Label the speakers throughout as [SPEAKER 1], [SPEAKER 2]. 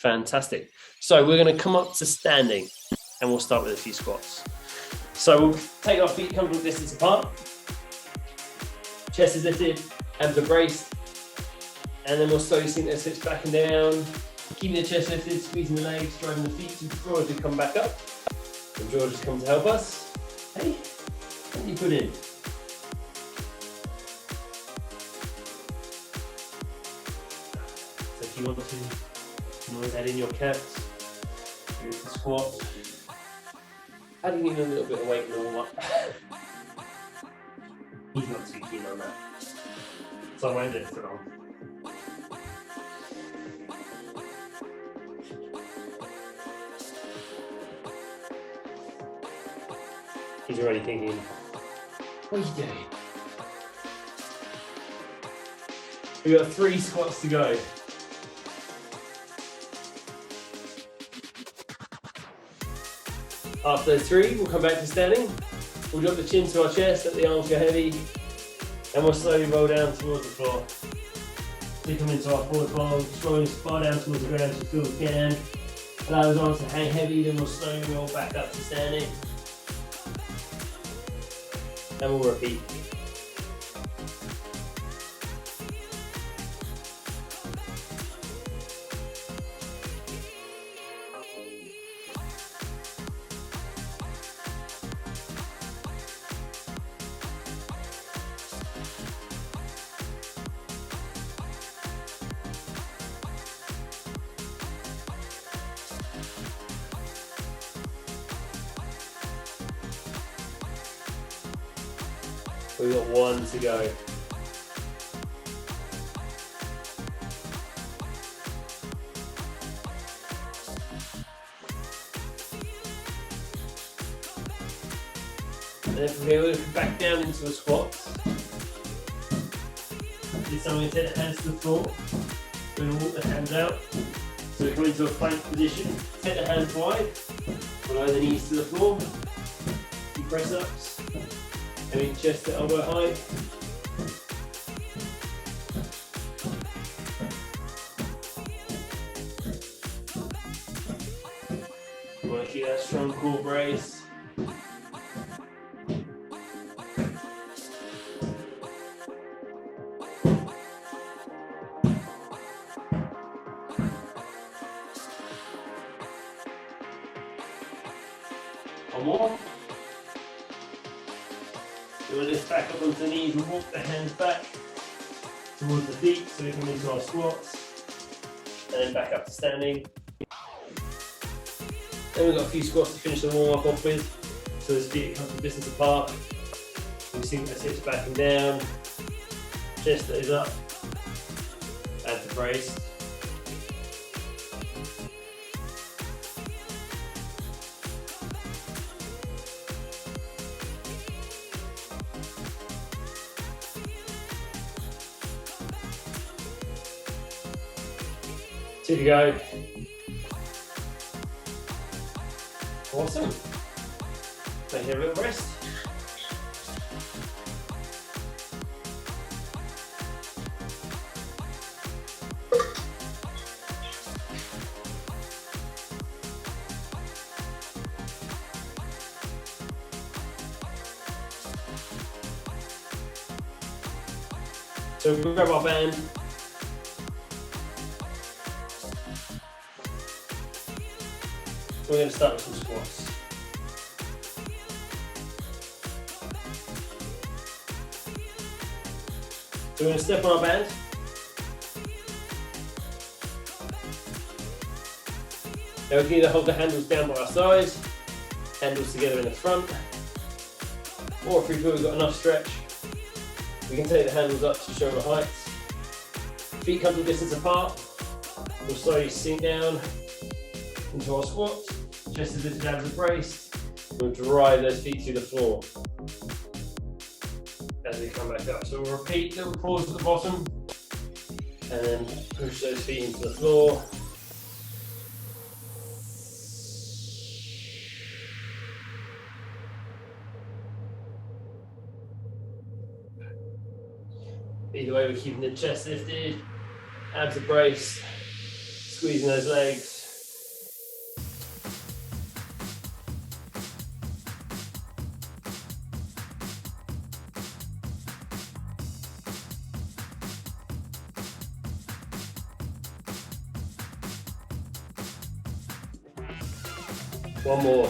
[SPEAKER 1] Fantastic. So we're going to come up to standing and we'll start with a few squats. So we'll take our feet comfortable distance apart. Chest is lifted, abs are braced. And then we'll slowly sink those hips back and down. Keeping the chest lifted, squeezing the legs, driving the feet to the floor as we come back up. And George has come to help us. Hey, what do you put in? So if you want to, you can always add in your cats, do the squat. Adding in a little bit of weight and all that. He's not too keen on that. So I won't do it for long. He's already thinking, what are you doing? We've got 3 squats to go. After those 3, we'll come back to standing. We'll drop the chin to our chest, let the arms go heavy, and we'll slowly roll down towards the floor. So we come into our forward fold, slowly far down towards the ground as you feel we can. Allow those arms to hang heavy, then we'll slowly roll back up to standing. And we'll repeat. We've got 1 to go. And then from here, we'll come back down into a squat. This time we're going to take the hands to the floor. We're going to walk the hands out. So we come into a plank position. Take the hands wide. Below the knees to the floor. Few press ups. Having chest to elbow height. You want to keep that strong core brace. One more. So we'll lift back up onto the knees and walk the hands back towards the feet so we come into our squats. And then back up to standing. Then we've got a few squats to finish the warm up off with. So those feet come from distance apart. We sink those hips back and down. Chest stays up. Add the brace. Two to go. Awesome. Take a little rest. So we'll grab our band. We're going to start with some squats. So we're going to step on our band. Now we can either hold the handles down by our sides, handles together in the front, or if we feel we've got enough stretch, we can take the handles up to shoulder height. Feet come to distance apart. We'll slowly sink down into our squats. Chest is lifted, abs are braced. We'll drive those feet to the floor as we come back up. So we'll repeat, little pause at the bottom, and then push those feet into the floor. Either way, we're keeping the chest lifted, abs are braced, squeezing those legs. One more.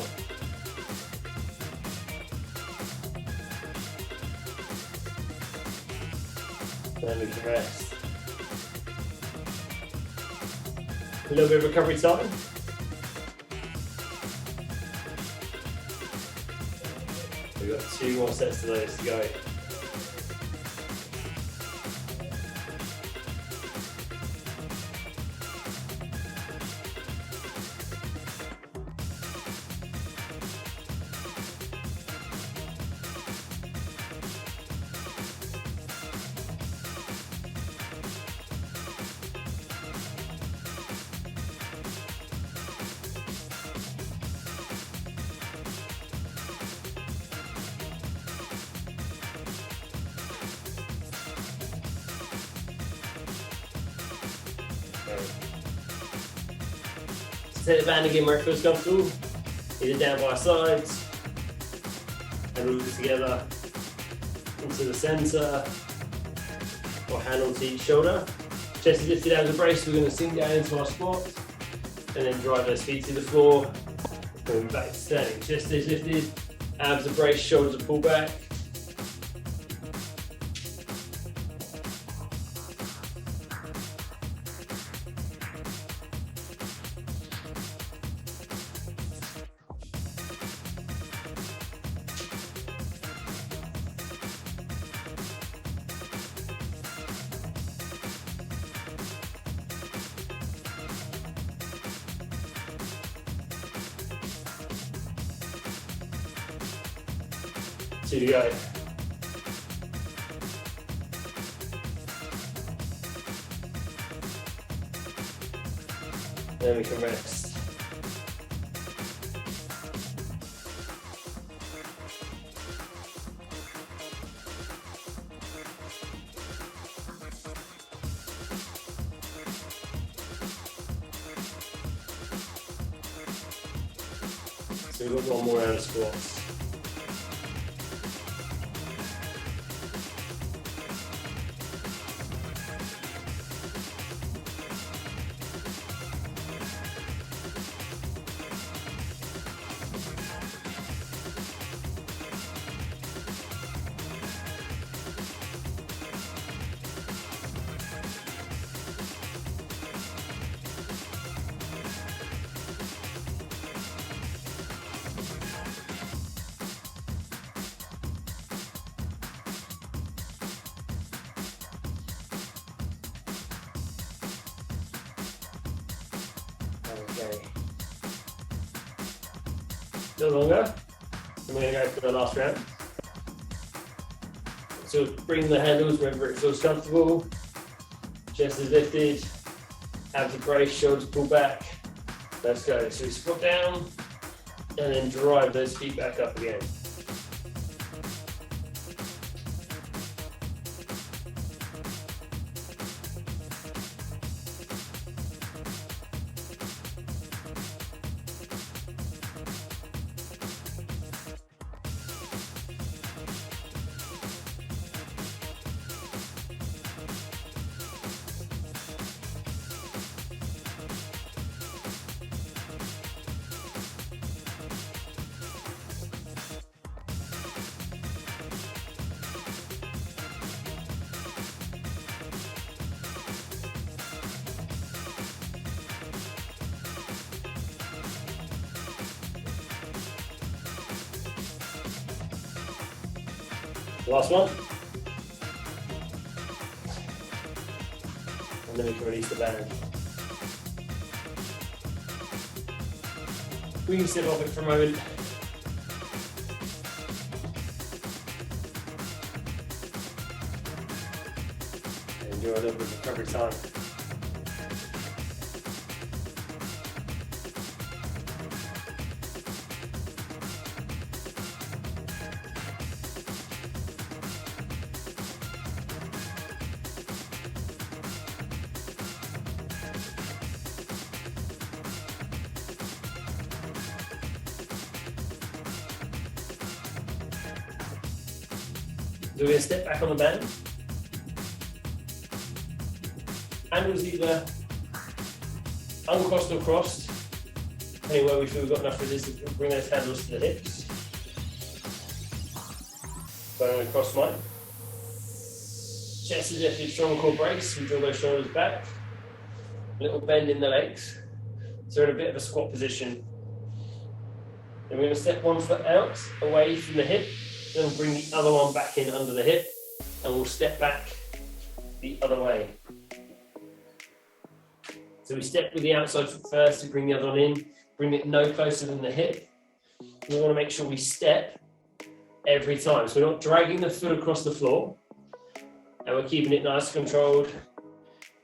[SPEAKER 1] Then we can rest. A little bit of recovery time. We've got 2 more sets of those to go. Set the band again where it feels comfortable. Either down by our sides, handles together into the center, or handle to each shoulder. Chest is lifted out of the brace, we're going to sink down into our squat, and then drive those feet to the floor, moving back to standing. Chest is lifted, abs are braced, shoulders are pulled back. Two to go. Then we can rest. So we've got one more round of squats. Okay. A little longer. I'm going to go for the last round. So bring the handles wherever it feels comfortable. Chest is lifted. Abs are braced, shoulders pulled back. Let's go. So we squat down and then drive those feet back up again. Last one. And then we can release the band. We can sit off it for a moment. And do a little bit of recovery time. So we're going to step back on the band. Handles either uncrossed or crossed. Anywhere we feel we've got enough resistance, we'll bring those handles to the hips. Going across mine. Chest suggested strong core brace, we draw those shoulders back. A little bend in the legs. So we're in a bit of a squat position. Then we're going to step one foot out, away from the hip, then bring the other one back in under the hip, and we'll step back the other way. So we step with the outside foot first to bring the other one in, bring it no closer than the hip. We want to make sure we step every time. So we're not dragging the foot across the floor, and we're keeping it nice and controlled.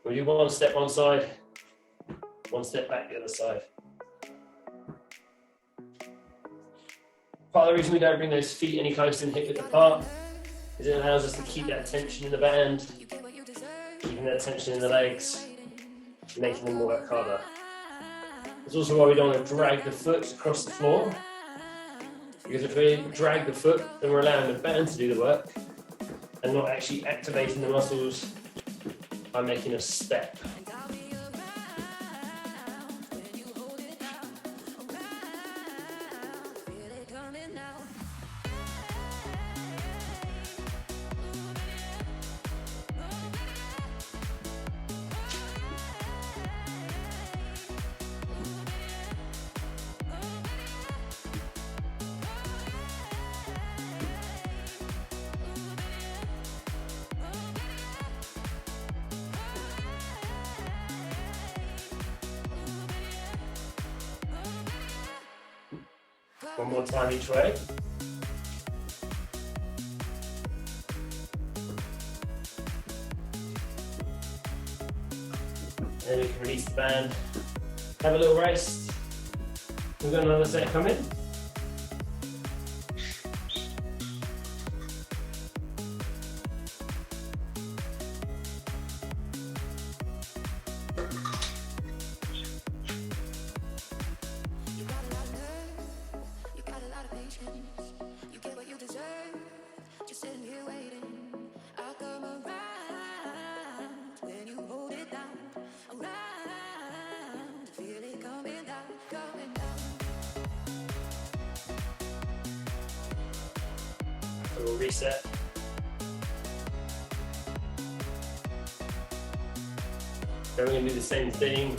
[SPEAKER 1] We do one step one side, one step back the other side. Part of the reason we don't bring those feet any closer than hip width apart is it allows us to keep that tension in the band, keeping that tension in the legs, making them work harder. It's also why we don't want to drag the foot across the floor, because if we drag the foot, then we're allowing the band to do the work and not actually activating the muscles by making a step. One more time each way. Then we can release the band, have a little rest. We've got another set coming. We'll reset. Then we're going to do the same thing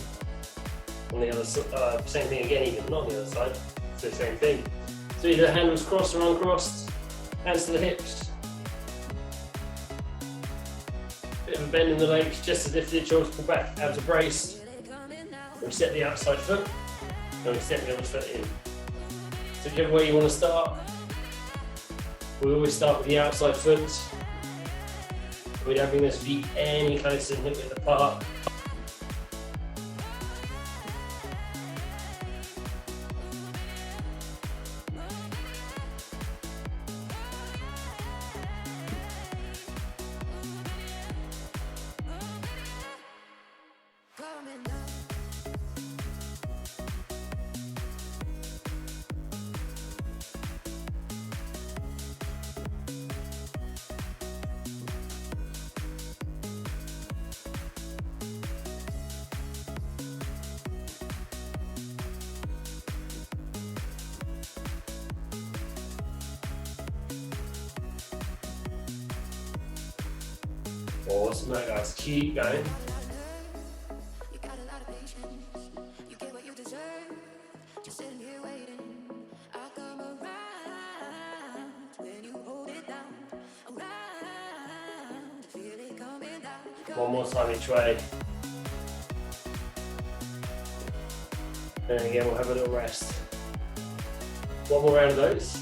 [SPEAKER 1] on the other side, same thing again, even not on the other side, so same thing. So either handles crossed or uncrossed, hands to the hips. Bit of a bend in the legs, just as if the shoulders pull back out of brace. We set the outside foot, and we step the other foot in. So whichever way you want to start, we always start with the outside foot. We don't bring those feet any closer than hip width apart. Awesome, right guys, keep going. One more time each way. And again, we'll have a little rest. One more round of those.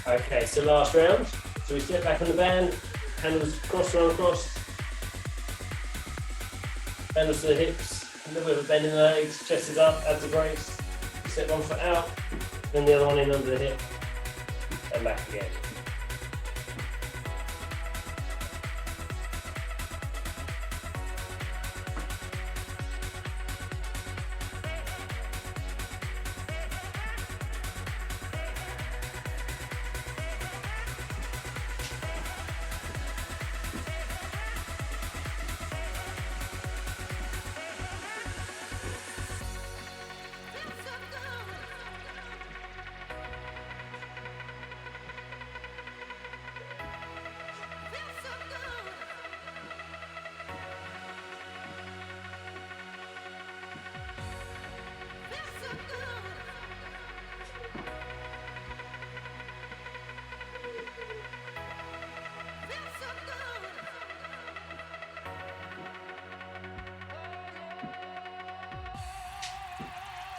[SPEAKER 1] Okay, so last round. So we step back on the band, handles cross, run across, handles to the hips, a little bit of a bend in the legs, chest is up, abs are braced. Step one foot out, then the other one in under the hip, and back again.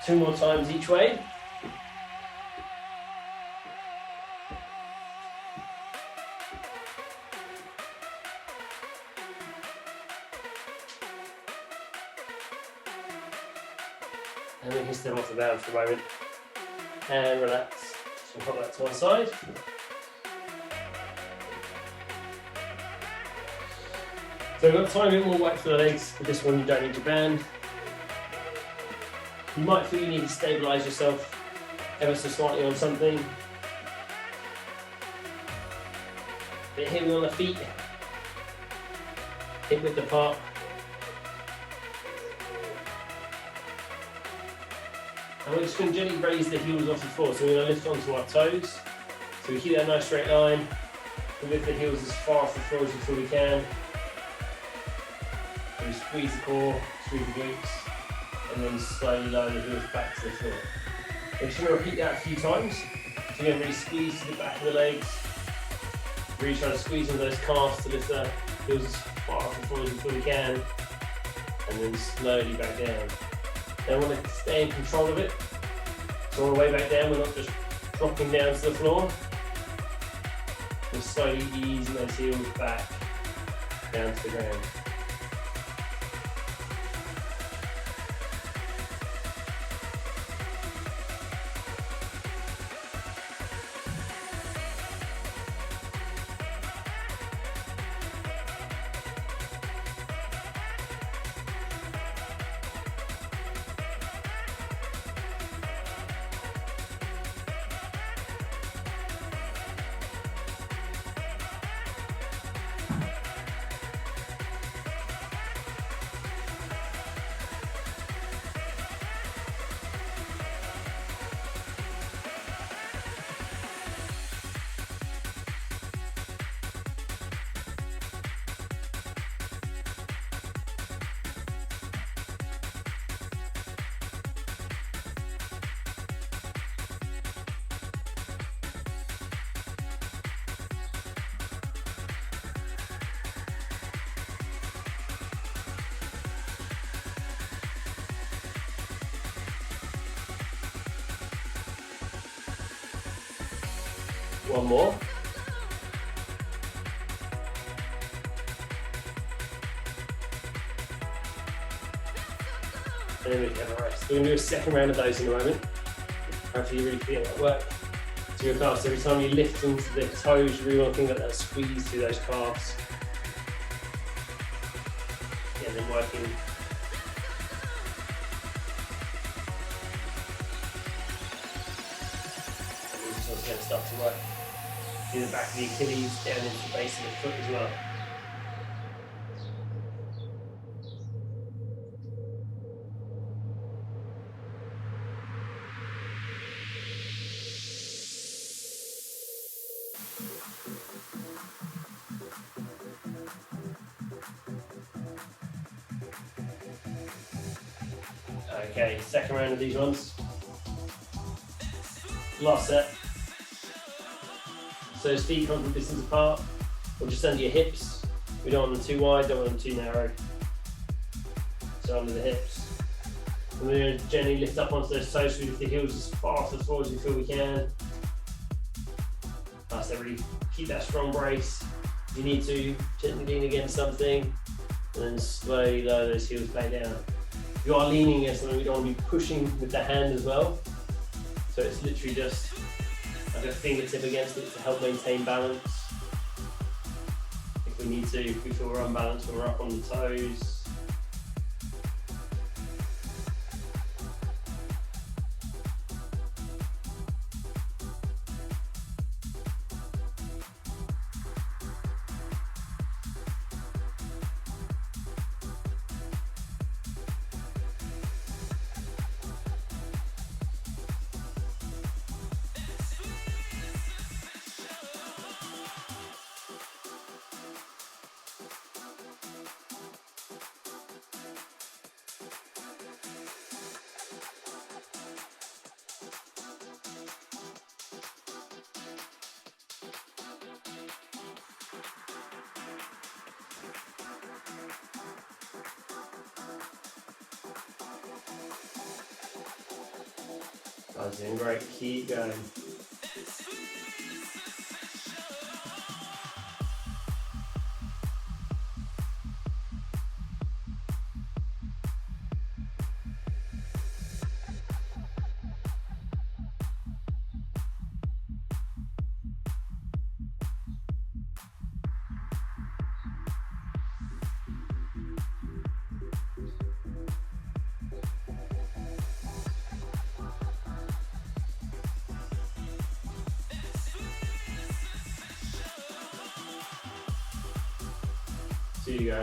[SPEAKER 1] Two more times each way. And we can step off the band for a moment and relax. So pop that to one side. So we've got a tiny bit more weight for the legs. With this one you don't need to band. You might feel you need to stabilise yourself ever so slightly on something. Bit heavy on the feet, hip width apart. And we're just going to gently raise the heels off the floor. So we're going to lift onto our toes. So we keep that nice straight line. We lift the heels as far off the floor as we feel we can. And we squeeze the core, squeeze the glutes. And then slowly lower the heels back to the floor. We're just going to repeat that a few times. So again, really squeeze to the back of the legs. Really try to squeeze into those calves to lift the heels as far off the floor as we feel we can. And then slowly back down. Now we want to stay in control of it. So on the way back down, we're not just dropping down to the floor. We're slowly easing those heels back down to the ground. One more. And then we can have a rest. We're going to do a second round of those in a moment. Hopefully you really feel that work to your calves. Every time you lift into the toes, you really want to think about that squeeze through those calves. And then working. And we're just going to start to work through the back of the Achilles down into the base of the foot as well. Okay, second round of these ones. Last set. So his feet come from distance apart, or just under your hips. We don't want them too wide, don't want them too narrow. So under the hips. And we're going to gently lift up onto those toes, so we lift the heels as far off the floor as we feel we can. So really keep that strong brace. If you need to, gently lean against something, and then slowly lower those heels back down. If you are leaning against something, you don't want to be pushing with the hand as well. So it's literally just like a fingertip against it to help maintain balance. If we need to, if we feel we're unbalanced when we're up on the toes. Guys, doing great, keep going. Two to go.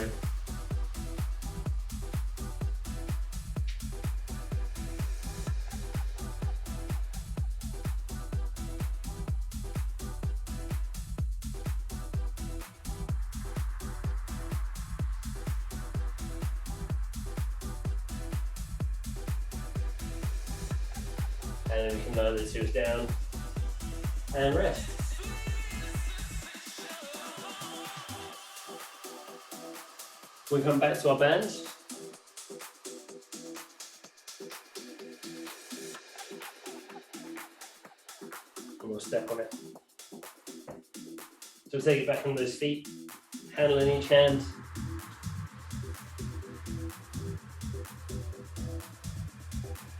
[SPEAKER 1] And then we can lower the heels down and rest. We come back to our band. And we'll step on it. So we'll take it back on those feet, handle in each hand.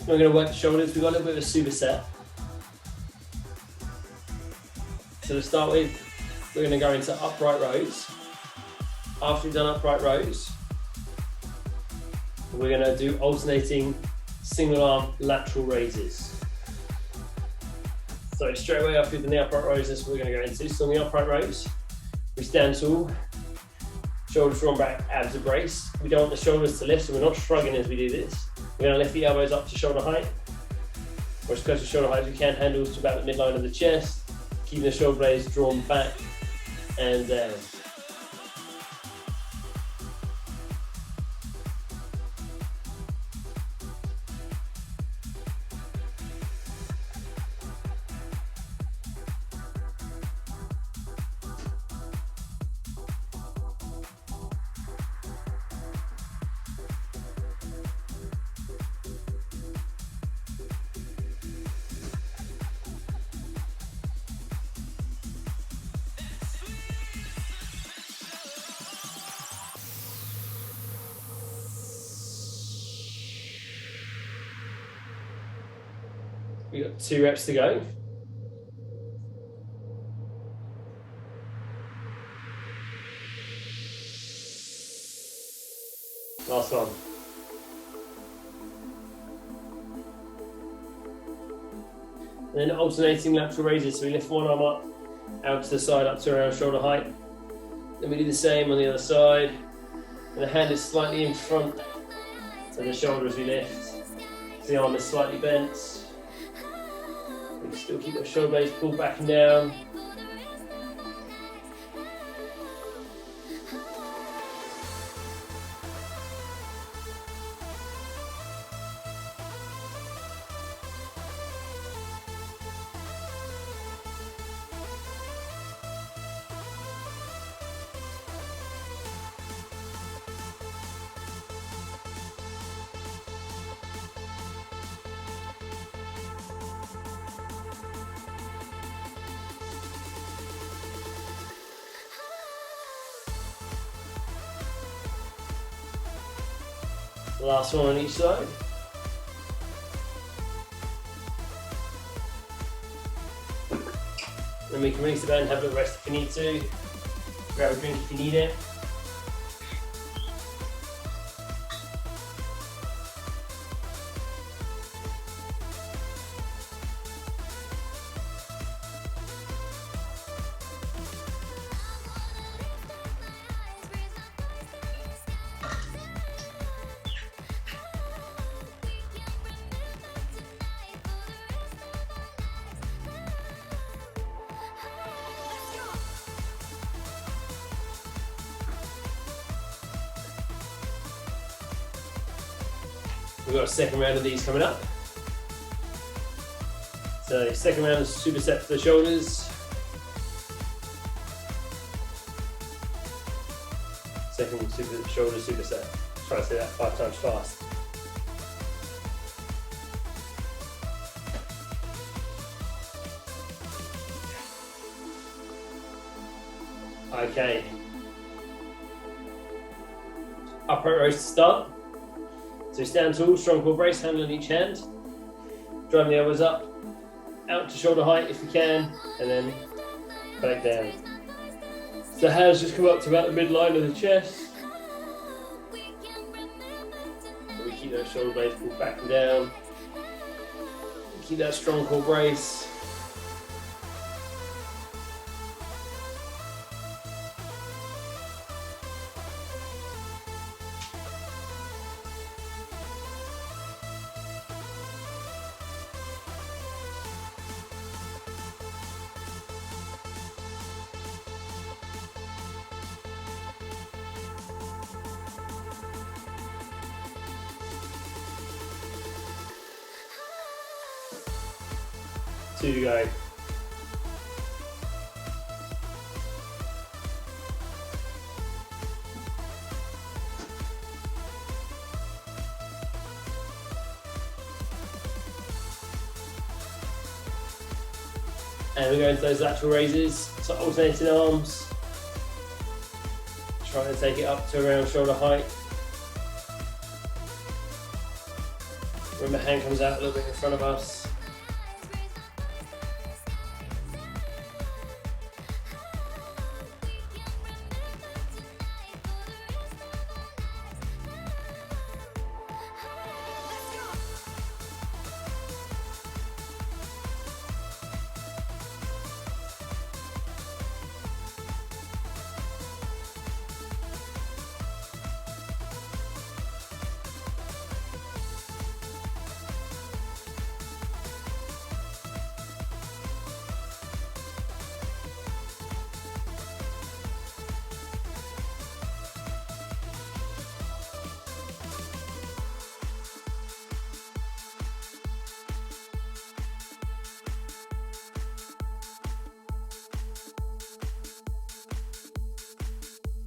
[SPEAKER 1] We're going to work the shoulders. We've got a little bit of a superset. So to start with, we're going to go into upright rows. After we've done upright rows, we're going to do alternating single arm lateral raises. So straight away after we've done the upright rows, that's what we're going to go into. So on the upright rows, we stand tall, shoulders drawn back, abs a brace. We don't want the shoulders to lift, so we're not shrugging as we do this. We're going to lift the elbows up to shoulder height, or as close to shoulder height as we can, handles to about the midline of the chest, keeping the shoulder blades drawn back and down. We've got 2 reps to go. Last one. And then alternating lateral raises. So we lift one arm up, out to the side, up to around shoulder height. Then we do the same on the other side. And the hand is slightly in front of the shoulder as we lift. So the arm is slightly bent. We still keep the shoulder blades pulled back and down. Last one on each side. Then we can release the band and have a little rest if you need to. Grab a drink if you need it. We've got a second round of these coming up. So second round is superset for the shoulders. Second shoulder superset. Try to say that 5 times fast. Okay. Upright rows to start. So stand tall, strong core brace, hand on each hand. Drive the elbows up, out to shoulder height if you can, and then back down. So hands just come up to about the midline of the chest. So we keep those shoulder blades pulled back and down. Keep that strong core brace. Two to go. And we're going to those lateral raises, so alternating arms. Try and take it up to around shoulder height. Remember, hand comes out a little bit in front of us.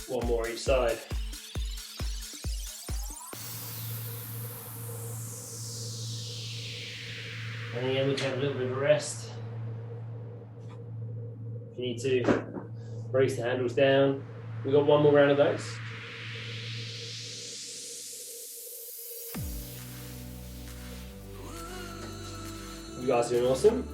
[SPEAKER 1] One more each side. And again, we can have a little bit of a rest. If you need to, raise the handles down. We've got one more round of those. You guys are doing awesome.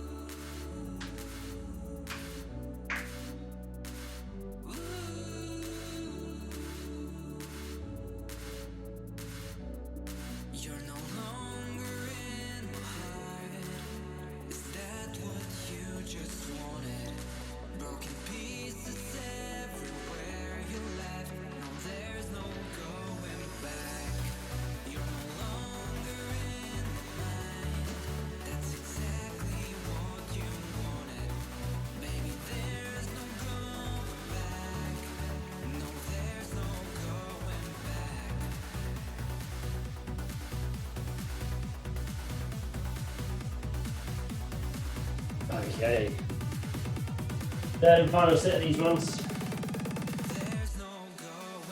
[SPEAKER 1] Okay. Third and final set of these ones.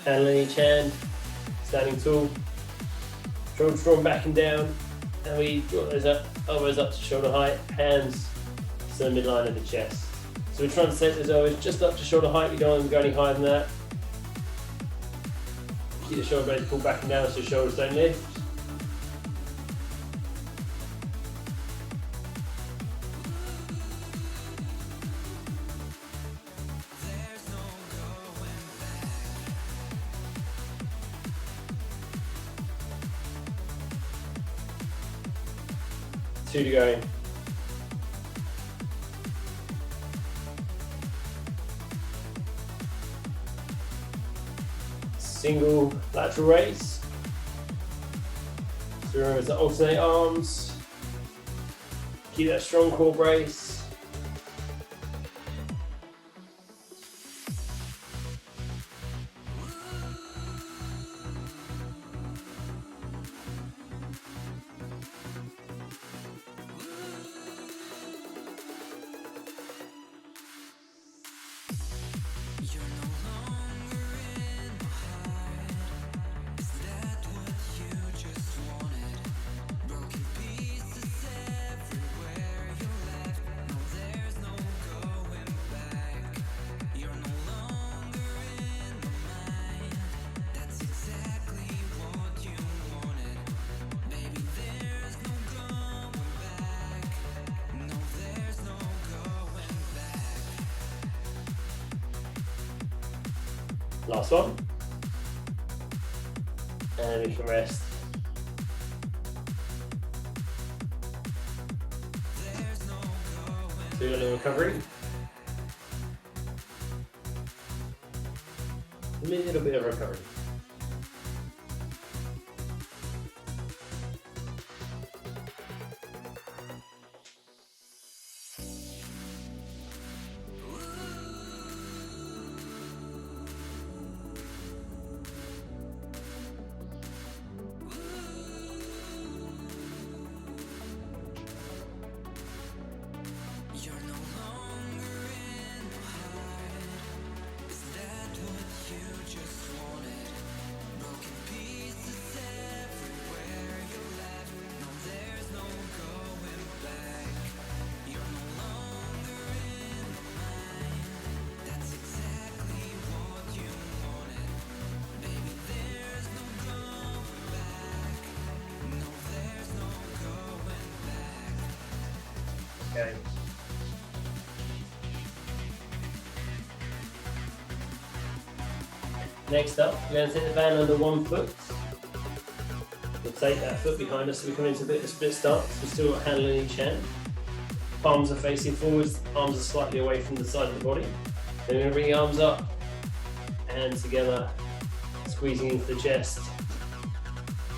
[SPEAKER 1] Handle in each hand, standing tall. Shoulders drawn back and down. And we draw those up, elbows up to shoulder height, hands to the midline of the chest. So we're trying to set those elbows just up to shoulder height. We don't want them to go any higher than that. Keep the shoulder blades pulled back and down so the shoulders don't lift. 2 to go. Single lateral raise. So remember to alternate arms. Keep that strong core brace. Last one. And we can rest. Do a little recovery. A little bit of recovery. Okay. Next up, we're going to take the band under 1 foot. We'll take that foot behind us so we come into a bit of a split stance. We've still got handle in each hand. Palms are facing forwards, arms are slightly away from the side of the body. Then we're going to bring the arms up, hands together, squeezing into the chest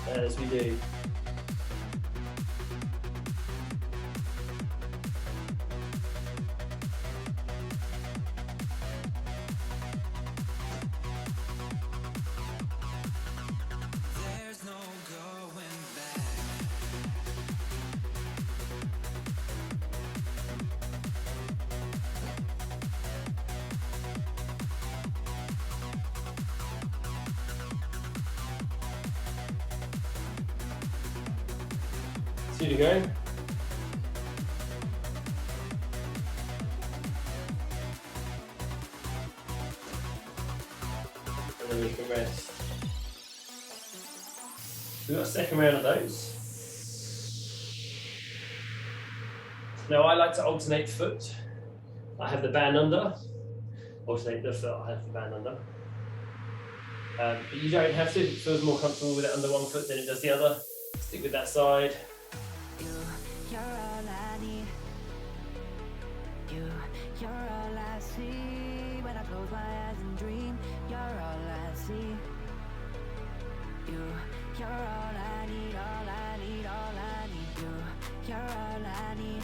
[SPEAKER 1] as we do. Two to go. And then we can rest. We've got a second round of those. Now I like to alternate foot. I have the band under. Alternate the foot, I have the band under. But you don't have to. If it feels more comfortable with it under 1 foot than it does the other, stick with that side.
[SPEAKER 2] You're all I need. You're all I see. When I close my eyes and dream, you're all I see. You're all I need, all I need, all I need. You're all I need.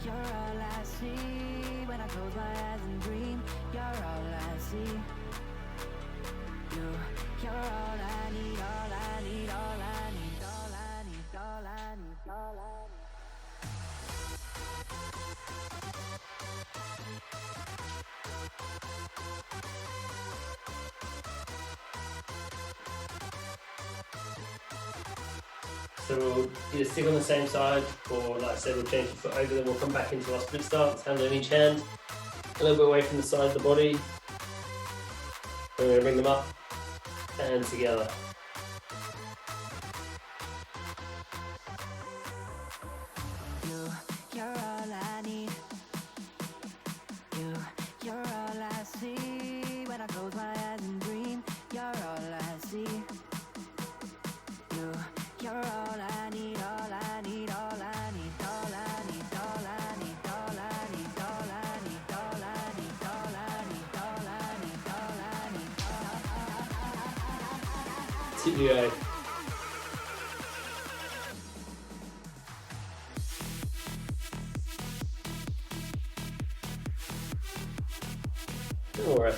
[SPEAKER 2] You're all I see. When I close my eyes and dream, you're all I see. You're all I need, all I need, all I need, all I need, all I need, all I need.
[SPEAKER 1] So we'll either stick on the same side, or like I said, we'll change the foot over, then we'll come back into our split stance, hand in each hand, a little bit away from the side of the body. Then we're going to bring them up and together.
[SPEAKER 2] You're all I need. You're all I see. When I close my eyes and dream, you're all I see. You're all I need.
[SPEAKER 1] Keep you going. All right.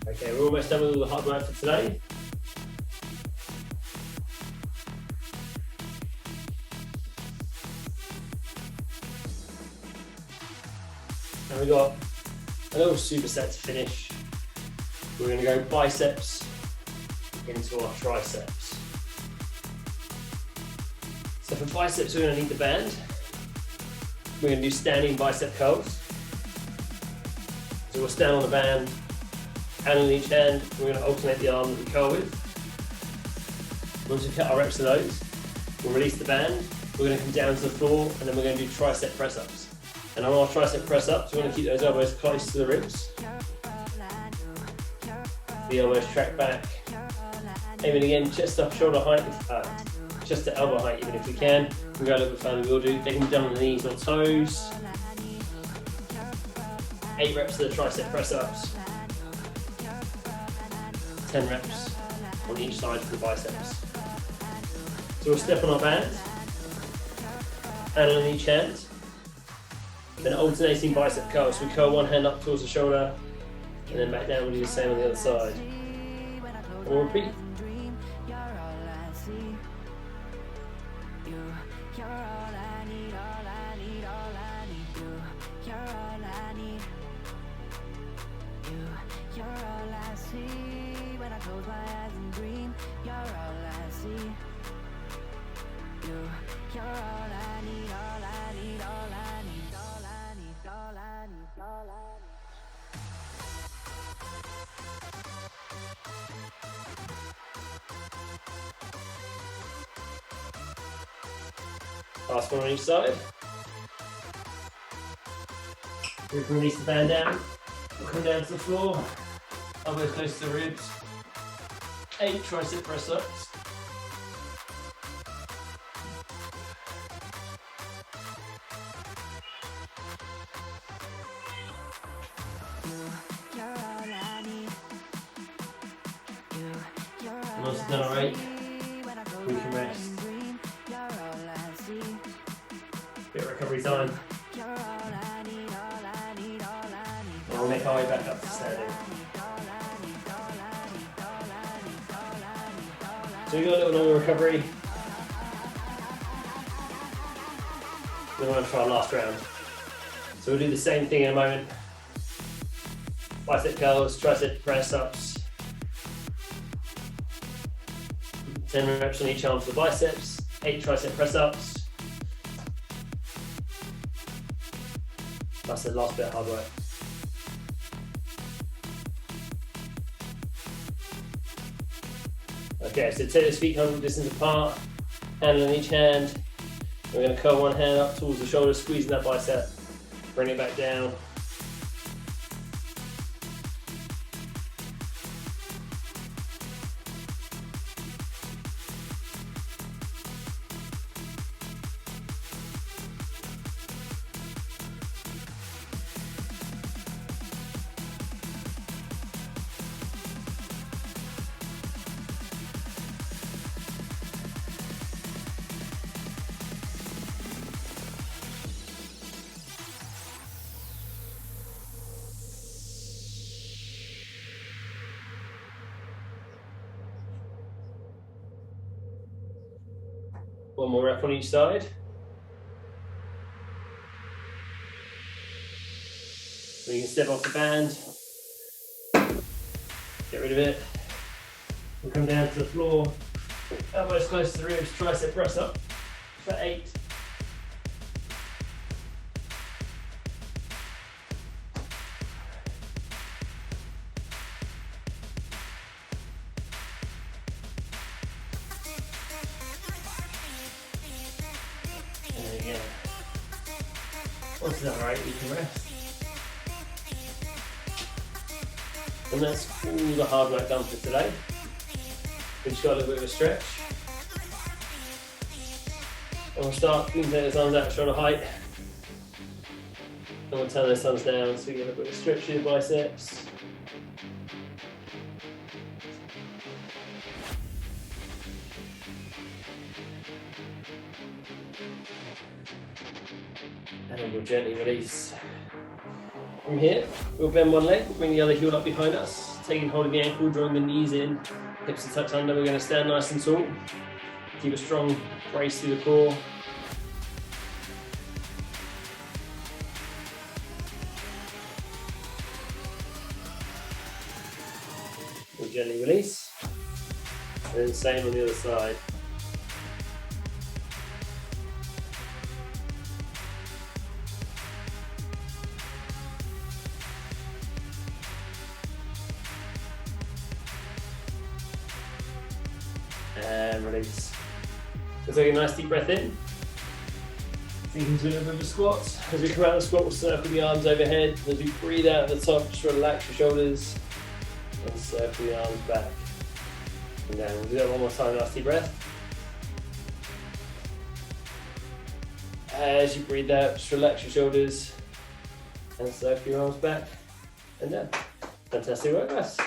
[SPEAKER 1] Okay, we're almost done with all the hard work for today. And we've got a little superset to finish. We're going to go biceps into our triceps. So for biceps, we're going to need the band. We're going to do standing bicep curls. So we'll stand on the band, hand on each hand. We're going to alternate the arm that we curl with. Once we've hit our reps of those, we'll release the band. We're going to come down to the floor, and then we're going to do tricep press-ups. And on our tricep press-ups, we're going to keep those elbows close to the ribs. The elbows track back. Aiming again, chest up, shoulder height, chest to elbow height, even if we can. We'll go a little bit further, we'll do. They can be done on the knees or toes. 8 reps of the tricep press-ups. 10 reps on each side for the biceps. So we'll step on our band, hand on each hand, then alternating bicep curls. So we curl one hand up towards the shoulder, and then back down. We'll do the same on the other side. And we'll repeat. Last one on each side. We can release the band down. We'll come down to the floor. Elbows close to the ribs. 8 tricep press ups. And once we've done our 8, we can rest. Bit of recovery time. And we'll make our way back up to standing. So we've got a little normal recovery. Then we're going to try our last round. So we'll do the same thing in a moment. Bicep curls, tricep press ups. 10 reps on each arm for the biceps, 8 tricep press ups. That's the last bit of hard work. Okay, so take those feet comfortable distance apart, hand on each hand. We're going to curl one hand up towards the shoulder, squeezing that bicep, bring it back down. One more rep on each side. So you can step off the band, get rid of it. We'll come down to the floor, elbows close to the ribs, tricep press up for 8. Once it's alright, you can rest. And that's all the hard work done for today. We've just got a little bit of a stretch. we'll start, you can take those arms out to shoulder height. And we'll turn those arms down so you get a bit of stretch to your biceps. And then we'll gently release. From here, we'll bend one leg, we'll bring the other heel up behind us, taking hold of the ankle, drawing the knees in, hips to touch under. We're going to stand nice and tall. Keep a strong brace through the core. We'll gently release. And then same on the other side. And release. So take a nice deep breath in. Sink into a little bit of a squat. As we come out of the squat, we'll circle the arms overhead. As we breathe out at the top, just relax your shoulders. And circle the arms back and down. We'll do that one more time, nice deep breath. As you breathe out, just relax your shoulders and circle your arms back and down. Fantastic work, guys.